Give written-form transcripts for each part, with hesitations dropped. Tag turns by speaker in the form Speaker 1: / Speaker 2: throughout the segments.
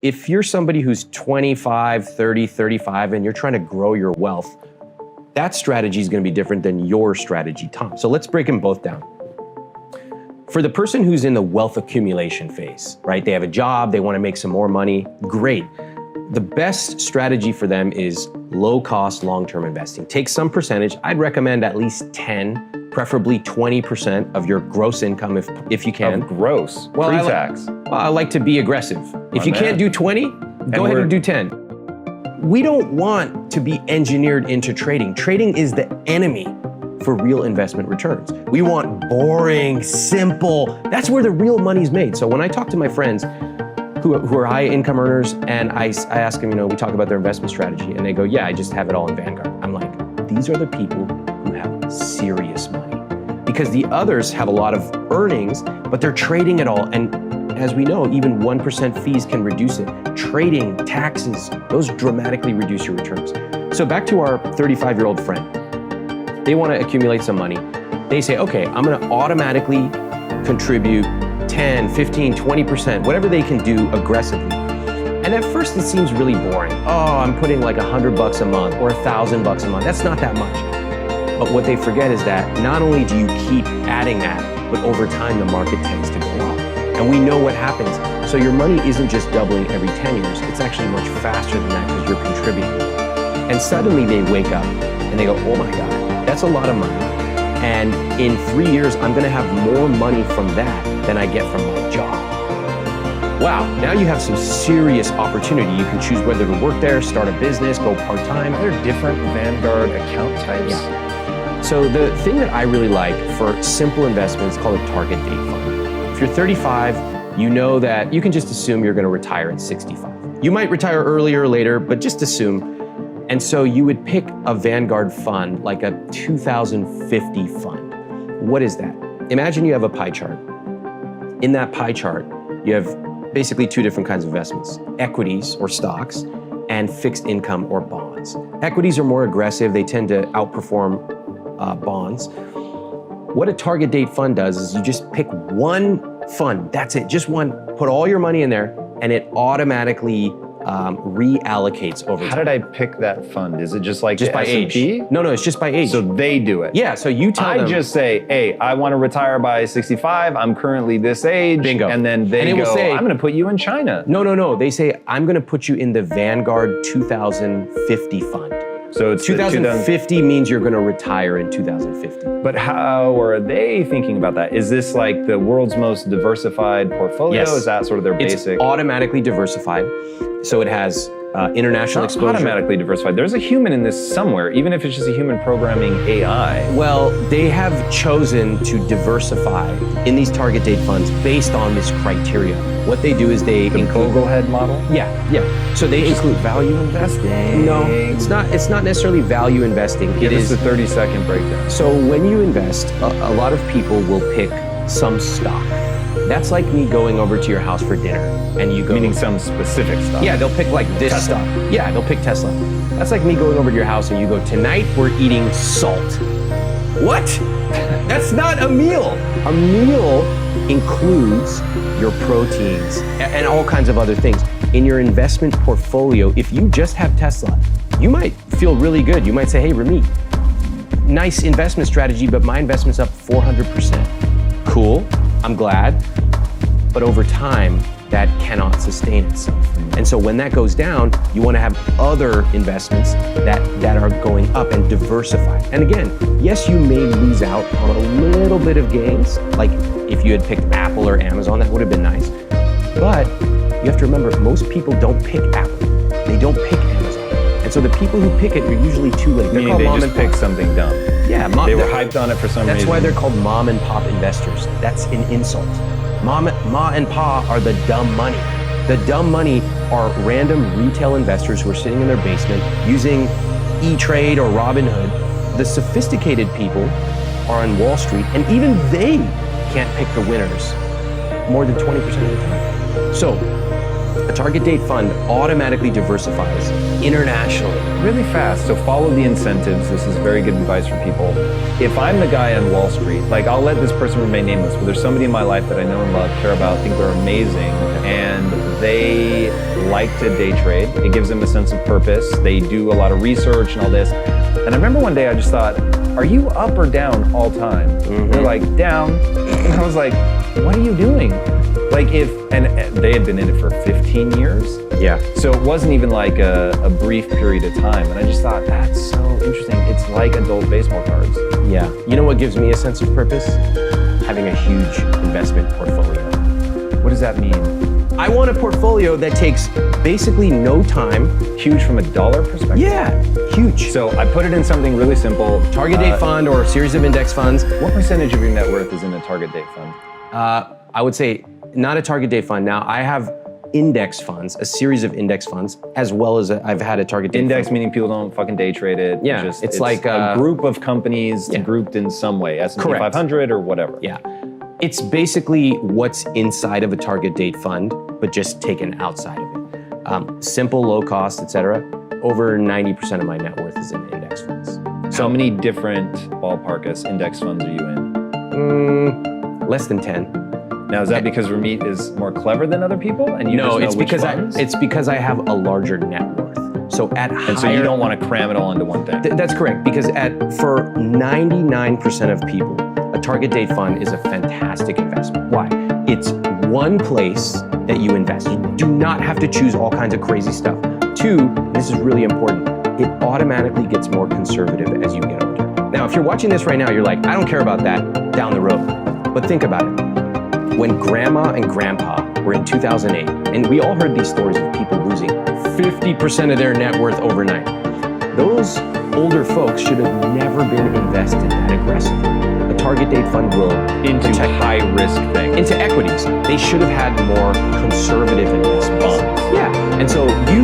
Speaker 1: If you're somebody who's 25, 30, 35, and you're trying to grow your wealth, that strategy is going to be different than your strategy, Tom. So let's break them both down. For the person who's in the wealth accumulation phase, right? They have a job, they want to make some more money, great. The best strategy for them is low-cost, long-term investing. Take some percentage. I'd recommend at least 10, preferably 20% of your gross income if you can.
Speaker 2: Of gross? Well, pre-tax?
Speaker 1: I like to be aggressive. If you can't do 20, go ahead and do 10. We don't want to be engineered into trading. Trading is the enemy for real investment returns. We want boring, simple. That's where the real money's made. So when I talk to my friends who are high income earners and I ask them, we talk about their investment strategy and they go, yeah, I just have it all in Vanguard. I'm like, these are the people who have serious money, because the others have a lot of earnings, but they're trading it all. And as we know, even 1% fees can reduce it. Trading, taxes, those dramatically reduce your returns. So back to our 35-year-old friend. They want to accumulate some money. They say, okay, I'm going to automatically contribute 10, 15, 20%, whatever they can do aggressively. And at first it seems really boring. Oh, I'm putting like $100 a month or $1,000 a month. That's not that much. But what they forget is that not only do you keep adding that, but over time the market tends to go up. And we know what happens. So your money isn't just doubling every 10 years. It's actually much faster than that because you're contributing. And suddenly they wake up and they go, oh my God, that's a lot of money. And in 3 years, I'm gonna have more money from that than I get from my job. Wow, now you have some serious opportunity. You can choose whether to work there, start a business, go part-time.
Speaker 2: Are there different Vanguard account types?
Speaker 1: Yeah. So the thing that I really like for simple investments is called a target date fund. If you're 35, you know that you can just assume you're gonna retire at 65. You might retire earlier or later, but just assume. And so you would pick a Vanguard fund, like a 2050 fund. What is that? Imagine you have a pie chart. In that pie chart, you have basically two different kinds of investments: equities or stocks, and fixed income or bonds. Equities are more aggressive. They tend to outperform bonds. What a target date fund does is you just pick one fund. That's it, just one. Put all your money in there, and it automatically reallocates over time.
Speaker 2: How did I pick that fund? Is it just like
Speaker 1: by
Speaker 2: S&P?
Speaker 1: age? No, it's just by age.
Speaker 2: So they do it?
Speaker 1: Yeah, so you tell them.
Speaker 2: I just say, hey, I want to retire by 65. I'm currently this age.
Speaker 1: Bingo.
Speaker 2: And then they go, I'm going to put you in China.
Speaker 1: No. They say, I'm going to put you in the Vanguard 2050 fund.
Speaker 2: So it's
Speaker 1: 2050 means you're going to retire in 2050.
Speaker 2: But how are they thinking about that? Is this like the world's most diversified portfolio?
Speaker 1: Yes.
Speaker 2: Is that sort of their basic?
Speaker 1: It's automatically diversified. So it has international exposure.
Speaker 2: Automatically diversified. There's a human in this somewhere, even if it's just a human programming AI.
Speaker 1: Well, they have chosen to diversify in these target date funds based on this criteria. What they do is they include
Speaker 2: Boglehead model?
Speaker 1: Yeah. So they include
Speaker 2: value investing.
Speaker 1: No, it's not necessarily value investing.
Speaker 2: It is the 30-second breakdown.
Speaker 1: So when you invest, a lot of people will pick some stock. That's like me going over to your house for dinner and you go...
Speaker 2: Meaning some specific stock.
Speaker 1: Yeah, they'll pick like this
Speaker 2: Tesla.
Speaker 1: stock. Yeah, they'll pick Tesla. That's like me going over to your house and you go, tonight we're eating salt. What? That's not a meal. A meal includes your proteins and all kinds of other things. In your investment portfolio, if you just have Tesla, you might feel really good. You might say, hey, Ramit, nice investment strategy, but my investment's up 400%. Cool, I'm glad. But over time, that cannot sustain itself. And so when that goes down, you want to have other investments that are going up and diversified. And again, yes, you may lose out on a little bit of gains. Like if you had picked Apple or Amazon, that would have been nice. But you have to remember, most people don't pick Apple. They don't pick Amazon. And so the people who pick it are usually too late.
Speaker 2: Meaning they just pick something dumb.
Speaker 1: Yeah.
Speaker 2: They were hyped on it for some reason.
Speaker 1: That's why they're called mom and pop investors. That's an insult. Ma and pa are the dumb money. The dumb money are random retail investors who are sitting in their basement using E-Trade or Robinhood. The sophisticated people are on Wall Street, and even they can't pick the winners more than 20% of the time. So A target date fund automatically diversifies internationally.
Speaker 2: Really fast. So follow the incentives. This is very good advice for people. If I'm the guy on Wall Street, like I'll let this person remain nameless, but there's somebody in my life that I know and love, care about, think they're amazing, and they like to day trade. It gives them a sense of purpose. They do a lot of research and all this. And I remember one day I just thought, are you up or down all time? They're like, down. And I was like, what are you doing? Like and they had been in it for 15 years.
Speaker 1: Yeah.
Speaker 2: So it wasn't even like a brief period of time. And I just thought, that's so interesting. It's like adult baseball cards.
Speaker 1: Yeah. You know what gives me a sense of purpose? Having a huge investment portfolio.
Speaker 2: What does that mean?
Speaker 1: I want a portfolio that takes basically no time.
Speaker 2: Huge from a dollar perspective?
Speaker 1: Yeah, huge.
Speaker 2: So I put it in something really simple.
Speaker 1: Target date fund or a series of index funds.
Speaker 2: What percentage of your net worth is in a target date fund?
Speaker 1: I would say not a target date fund. Now I have index funds, a series of index funds, as well as I've had a target date
Speaker 2: Index
Speaker 1: fund.
Speaker 2: meaning people don't fucking day trade it.
Speaker 1: Yeah, it's like
Speaker 2: a group of companies
Speaker 1: yeah.
Speaker 2: grouped in some way, S&P
Speaker 1: Correct.
Speaker 2: 500 or whatever.
Speaker 1: Yeah. It's basically what's inside of a target date fund, but just taken outside of it. Simple, low cost, etc. Over 90% of my net worth is in index funds.
Speaker 2: So how many different ballpark index funds are you in?
Speaker 1: Less than 10.
Speaker 2: Now, is that because Ramit is more clever than other people, and you
Speaker 1: No,
Speaker 2: just know
Speaker 1: it's
Speaker 2: which
Speaker 1: because
Speaker 2: funds?
Speaker 1: it's because I have a larger net worth. So at higher,
Speaker 2: and so you don't want to cram it all into one thing.
Speaker 1: That's correct, because for 99% of people, a target date fund is a fantastic investment. Why? It's one place that you invest. You do not have to choose all kinds of crazy stuff. Two, this is really important, it automatically gets more conservative as you get older. Now, if you're watching this right now, you're like, I don't care about that down the road. But think about it. When grandma and grandpa were in 2008, and we all heard these stories of people losing 50% of their net worth overnight. Those older folks should have never been invested that aggressively. A target date fund will
Speaker 2: Into high risk things.
Speaker 1: into equities. They should have had more conservative investments.
Speaker 2: Bonds.
Speaker 1: Yeah, and so you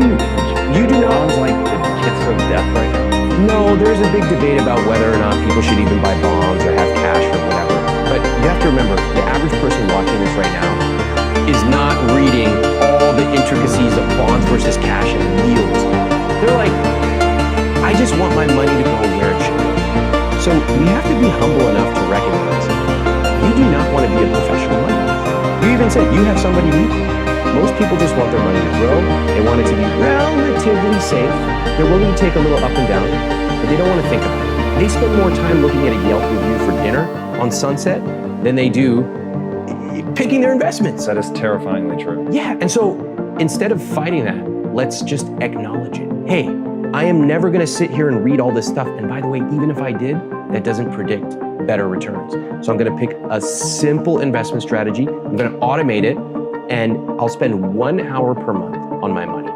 Speaker 1: do not.
Speaker 2: Bonds like the kiss of death right now.
Speaker 1: No, there's a big debate about whether or not people should even buy bonds or have cash or whatever. But you have to remember, the average person watching this right now is not reading all the intricacies of bonds versus cash and yields. They're like, I just want my money to go where it should go. So we have to be humble enough to recognize you do not want to be a professional money. You even said you have somebody new. Most people just want their money to grow. They want it to be relatively safe. They're willing to take a little up and down, but they don't want to think about it. They spend more time looking at a Yelp review for dinner on Sunset than they do picking their investments.
Speaker 2: That is terrifyingly true.
Speaker 1: Yeah, and so instead of fighting that, let's just acknowledge it. Hey, I am never gonna sit here and read all this stuff. And by the way, even if I did, that doesn't predict better returns. So I'm gonna pick a simple investment strategy. I'm gonna automate it, and I'll spend 1 hour per month on my money.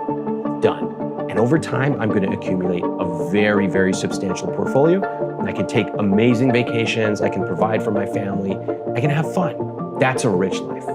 Speaker 1: Done. And over time, I'm gonna accumulate a very, very substantial portfolio. And I can take amazing vacations. I can provide for my family. I can have fun. That's a rich life.